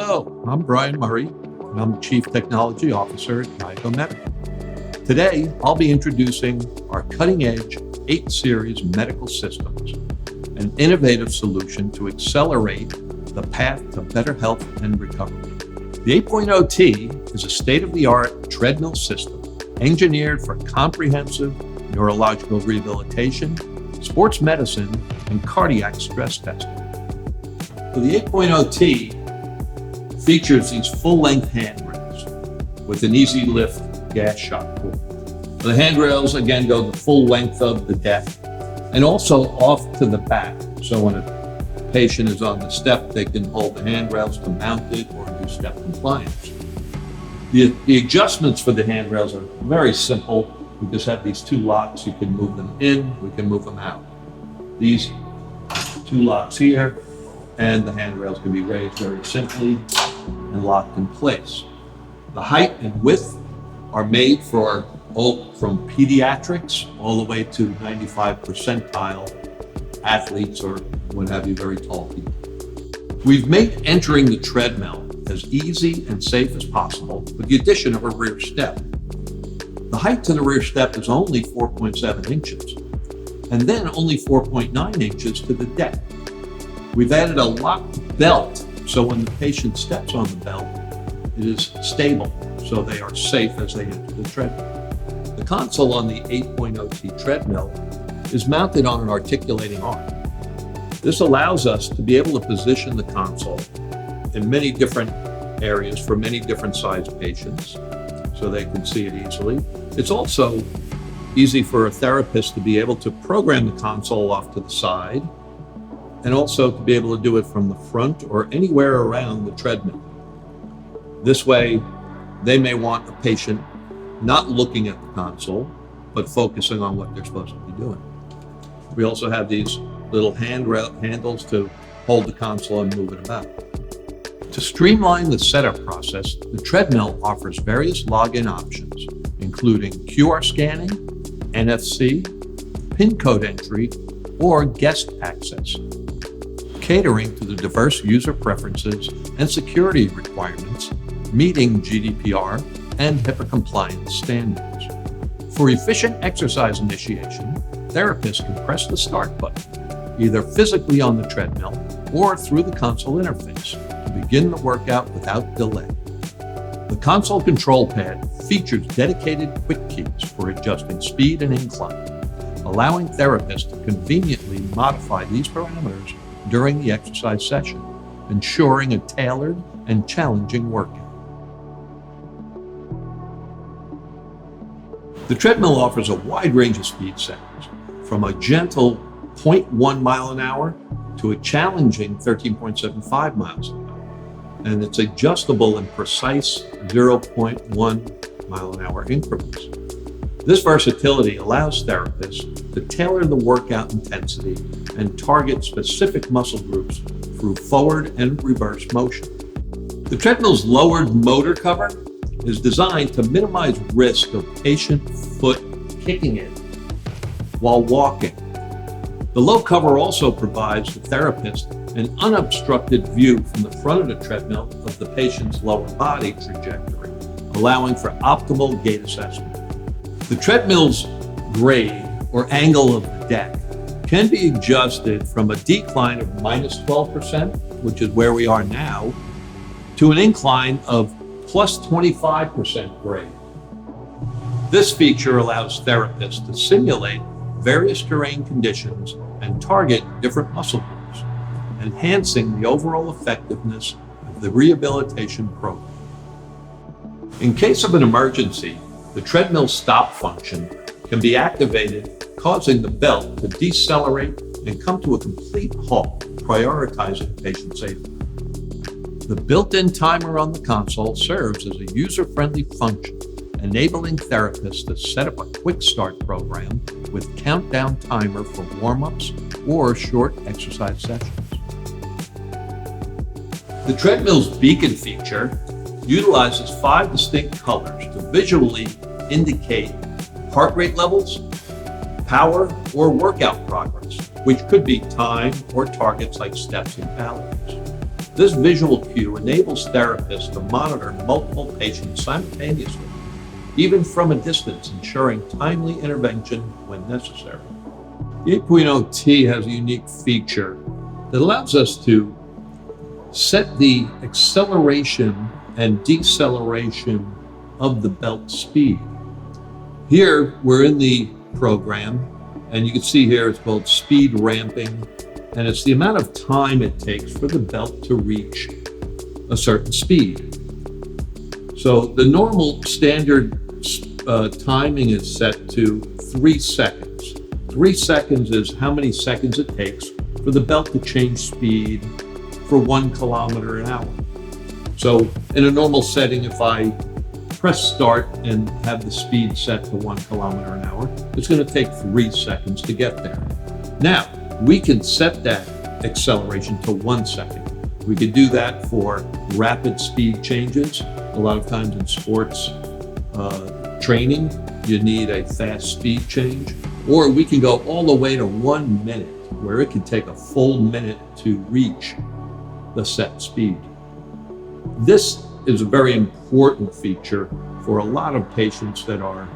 Hello, I'm Brian Murray, and I'm the Chief Technology Officer at Dyaco Medical. Today, I'll be introducing our cutting-edge 8 Series medical systems, an innovative solution to accelerate the path to better health and recovery. The 8.0T is a state-of-the-art treadmill system engineered for comprehensive neurological rehabilitation, sports medicine, and cardiac stress testing. So the 8.0T features these full-length handrails with an easy lift gas shock pull. The handrails again go the full length of the deck and also off to the back. So when a patient is on the step, they can hold the handrails to mount it or do step compliance. The adjustments for the handrails are very simple. We just have these 2 locks. You can move them in, we can move them out. These 2 locks here, and the handrails can be raised very simply and locked in place. The height and width are made for from pediatrics all the way to 95 percentile athletes or what have you, very tall people. We've made entering the treadmill as easy and safe as possible with the addition of a rear step. The height to the rear step is only 4.7 inches, and then only 4.9 inches to the deck. We've added a locked belt, so when the patient steps on the belt, it is stable, so they are safe as they enter the treadmill. The console on the 8.0T treadmill is mounted on an articulating arm. This allows us to be able to position the console in many different areas for many different sized patients, so they can see it easily. It's also easy for a therapist to be able to program the console off to the side, and also to be able to do it from the front or anywhere around the treadmill. This way, they may want a patient not looking at the console, but focusing on what they're supposed to be doing. We also have these little handles to hold the console and move it about. To streamline the setup process, the treadmill offers various login options, including QR scanning, NFC, PIN code entry, or guest access, catering to the diverse user preferences and security requirements, meeting GDPR and HIPAA compliance standards. For efficient exercise initiation, therapists can press the start button, either physically on the treadmill or through the console interface, to begin the workout without delay. The console control pad features dedicated quick keys for adjusting speed and incline, allowing therapists to conveniently modify these parameters during the exercise session, ensuring a tailored and challenging workout. The treadmill offers a wide range of speed settings, from a gentle 0.1 mile an hour to a challenging 13.75 miles an hour, and it's adjustable in precise 0.1 mile an hour increments. This versatility allows therapists to tailor the workout intensity and target specific muscle groups through forward and reverse motion. The treadmill's lowered motor cover is designed to minimize risk of patient foot kicking it while walking. The low cover also provides the therapist an unobstructed view from the front of the treadmill of the patient's lower body trajectory, allowing for optimal gait assessment. The treadmill's grade or angle of the deck can be adjusted from a decline of minus 12%, which is where we are now, to an incline of plus 25% grade. This feature allows therapists to simulate various terrain conditions and target different muscle groups, enhancing the overall effectiveness of the rehabilitation program. In case of an emergency, the treadmill stop function can be activated, causing the belt to decelerate and come to a complete halt, prioritizing patient safety. The built-in timer on the console serves as a user-friendly function, enabling therapists to set up a quick start program with countdown timer for warm-ups or short exercise sessions. The treadmill's beacon feature utilizes 5 distinct colors to visually indicate heart rate levels, power, or workout progress, which could be time or targets like steps and calories. This visual cue enables therapists to monitor multiple patients simultaneously, even from a distance, ensuring timely intervention when necessary. The 8.0T has a unique feature that allows us to set the acceleration and deceleration of the belt speed. Here, we're in the program, and you can see here it's called speed ramping, and it's the amount of time it takes for the belt to reach a certain speed. So the normal standard timing is set to 3 seconds. 3 seconds is how many seconds it takes for the belt to change speed for 1 kilometer an hour. So in a normal setting, if I press start and have the speed set to 1 kilometer an hour, it's going to take 3 seconds to get there. Now, we can set that acceleration to 1 second. We could do that for rapid speed changes. A lot of times in sports training, you need a fast speed change. Or we can go all the way to 1 minute, where it can take a full minute to reach the set speed. This is a very important feature for a lot of patients that are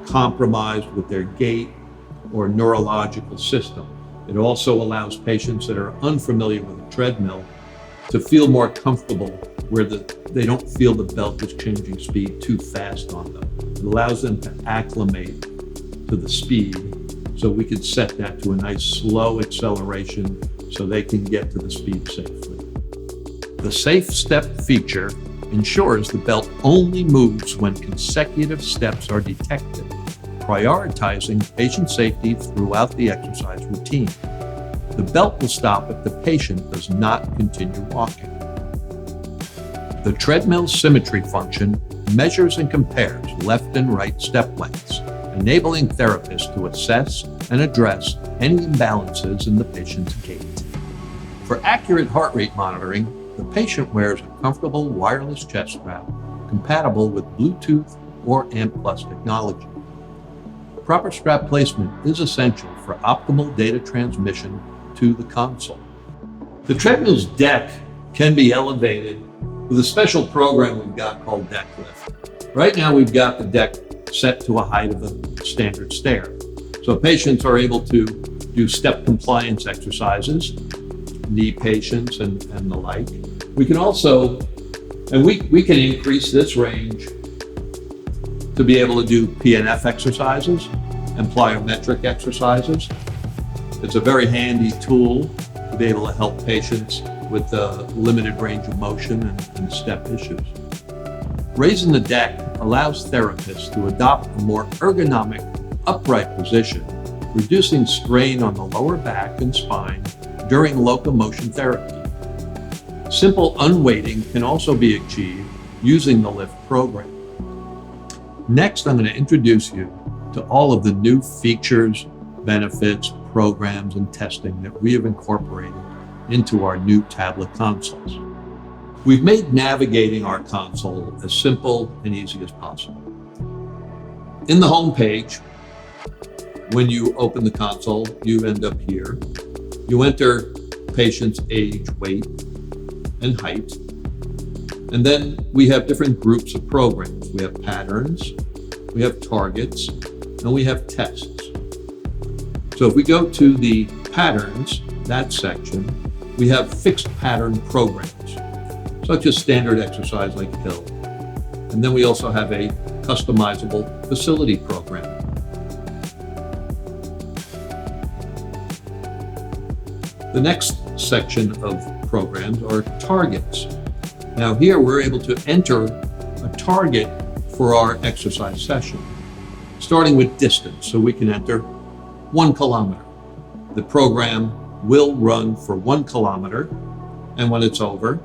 compromised with their gait or neurological system. It also allows patients that are unfamiliar with a treadmill to feel more comfortable where they don't feel the belt is changing speed too fast on them. It allows them to acclimate to the speed, so we can set that to a nice slow acceleration so they can get to the speed safely. The Safe Step feature ensures the belt only moves when consecutive steps are detected, prioritizing patient safety throughout the exercise routine. The belt will stop if the patient does not continue walking. The treadmill symmetry function measures and compares left and right step lengths, enabling therapists to assess and address any imbalances in the patient's gait. For accurate heart rate monitoring, the patient wears a comfortable wireless chest strap compatible with Bluetooth or AMP+ technology. Proper strap placement is essential for optimal data transmission to the console. The treadmill's deck can be elevated with a special program we've got called Deck Lift. Right now we've got the deck set to a height of a standard stair. So patients are able to do step compliance exercises, knee patients and the like. We can also, and we can increase this range to be able to do PNF exercises and plyometric exercises. It's a very handy tool to be able to help patients with limited range of motion and step issues. Raising the deck allows therapists to adopt a more ergonomic, upright position, reducing strain on the lower back and spine during locomotion therapy. Simple unweighting can also be achieved using the lift program. Next, I'm going to introduce you to all of the new features, benefits, programs, and testing that we have incorporated into our new tablet consoles. We've made navigating our console as simple and easy as possible. In the home page, when you open the console, you end up here. You enter patient's age, weight, and height. And then we have different groups of programs. We have patterns, we have targets, and we have tests. So if we go to the patterns, that section, we have fixed pattern programs, such as standard exercise like hill. And then we also have a customizable facility program. The next section of programs are targets. Now here we're able to enter a target for our exercise session, starting with distance. So we can enter 1 kilometer. The program will run for 1 kilometer, and when it's over,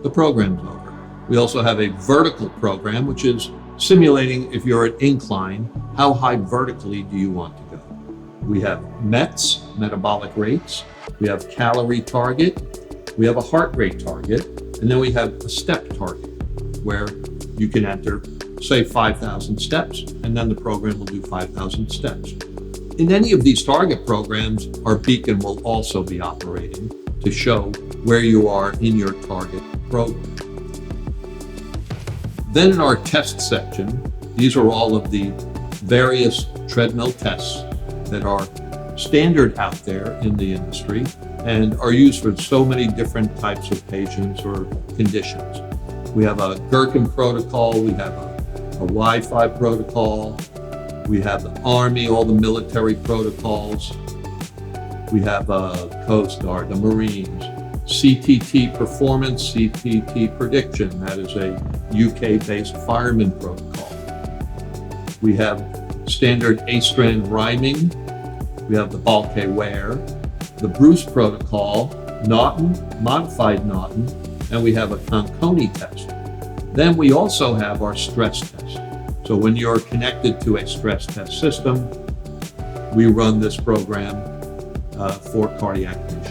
the program's over. We also have a vertical program, which is simulating if you're at incline, how high vertically do you want to go? We have METs, metabolic rates. We have calorie target. We have a heart rate target. And then we have a step target where you can enter, say, 5,000 steps, and then the program will do 5,000 steps. In any of these target programs, our beacon will also be operating to show where you are in your target program. Then in our test section, these are all of the various treadmill tests that are standard out there in the industry and are used for so many different types of patients or conditions. We have a Gherkin protocol, we have a Wi-Fi protocol, we have the Army, all the military protocols, we have a Coast Guard, the Marines, CTT Performance, CTT Prediction, that is a UK-based fireman protocol. We have standard A-strand rhyming, we have the Balke Ware, the Bruce protocol, Naughton, modified Naughton, and we have a Conconi test. Then we also have our stress test. So when you're connected to a stress test system, we run this program for cardiac patients.